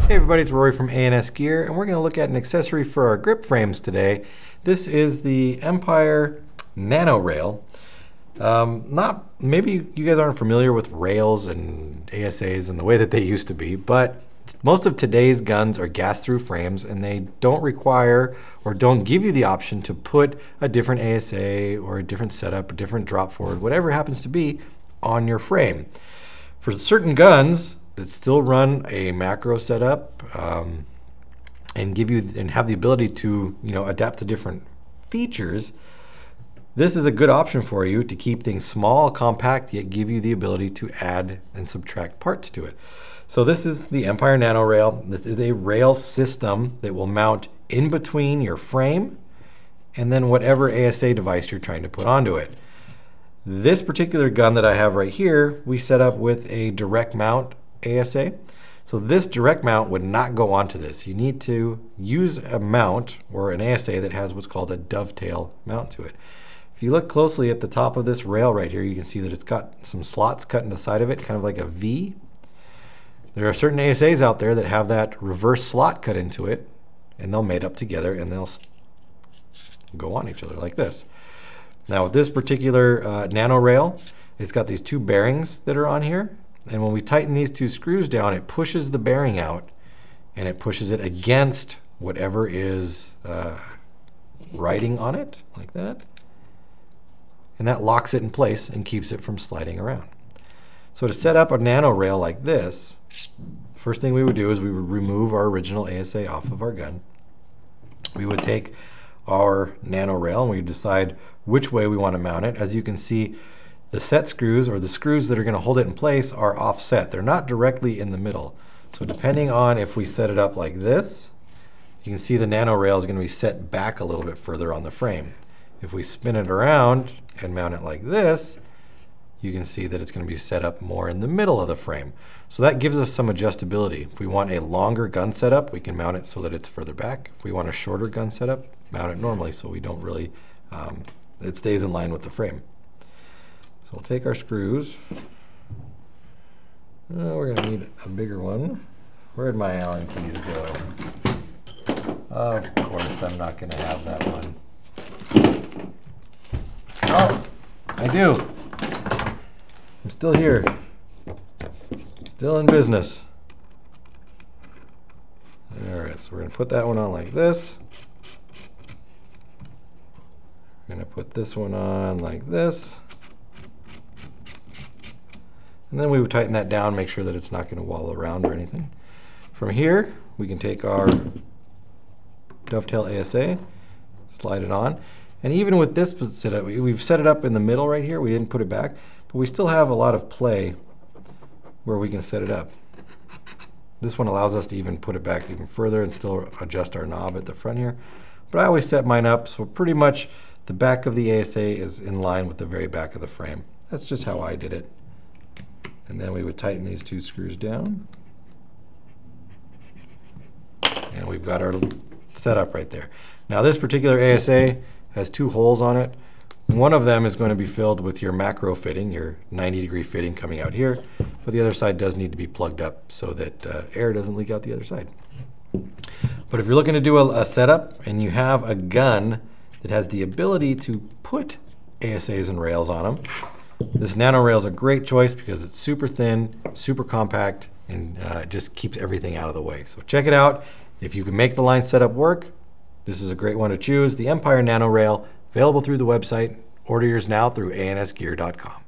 Hey everybody, it's Rory from A&S Gear, and we're going to look at an accessory for our grip frames today. This is the Empire Nano rail. Maybe you guys aren't familiar with rails and ASAs and the way that they used to be, but most of today's guns are gas-through frames, and they don't require or don't give you the option to put a different ASA or a different setup, a different drop forward, whatever it happens to be, on your frame. For certain guns that still run a macro setup and have the ability to adapt to different features, this is a good option for you to keep things small, compact, yet give you the ability to add and subtract parts to it. So this is the Empire Nano rail. This is a rail system that will mount in between your frame and then whatever ASA device you're trying to put onto it. This particular gun that I have right here, we set up with a direct mount ASA. So this direct mount would not go onto this. You need to use a mount or an ASA that has what's called a dovetail mount to it. If you look closely at the top of this rail right here, you can see that it's got some slots cut in the side of it, kind of like a V. There are certain ASAs out there that have that reverse slot cut into it, and they'll mate up together and they'll go on each other like this. Now with this particular Nano rail, it's got these two bearings that are on here. And when we tighten these two screws down, it pushes the bearing out and it pushes it against whatever is riding on it, like that. And that locks it in place and keeps it from sliding around. So to set up a Nano rail like this, first thing we would do is we would remove our original ASA off of our gun. We would take our Nano rail and we would decide which way we want to mount it. As you can see, the set screws, or the screws that are going to hold it in place, are offset. They're not directly in the middle. So depending on if we set it up like this, you can see the Nano rail is going to be set back a little bit further on the frame. If we spin it around and mount it like this, you can see that it's going to be set up more in the middle of the frame. So that gives us some adjustability. If we want a longer gun setup, we can mount it so that it's further back. If we want a shorter gun setup, mount it normally so we don't really, it stays in line with the frame. So we'll take our screws. We're going to need a bigger one. Where'd my Allen keys go? Of course, I'm not going to have that one. Oh, I do. I'm still here. Still in business. All right, so we're going to put that one on like this. We're going to put this one on like this. And then we would tighten that down, make sure that it's not going to wall around or anything. From here, we can take our Dovetail ASA, slide it on. And even with this setup, we've set it up in the middle right here. We didn't put it back, but we still have a lot of play where we can set it up. This one allows us to even put it back even further and still adjust our knob at the front here. But I always set mine up so pretty much the back of the ASA is in line with the very back of the frame. That's just how I did it. And then we would tighten these two screws down. And we've got our setup right there. Now this particular ASA has two holes on it. One of them is going to be filled with your macro fitting, your 90-degree fitting coming out here. But the other side does need to be plugged up so that air doesn't leak out the other side. But if you're looking to do a setup and you have a gun that has the ability to put ASAs and rails on them, this Nano rail is a great choice because it's super thin, super compact, and it just keeps everything out of the way. So check it out. If you can make the line setup work, this is a great one to choose. The Empire Nano rail, available through the website. Order yours now through ansgear.com.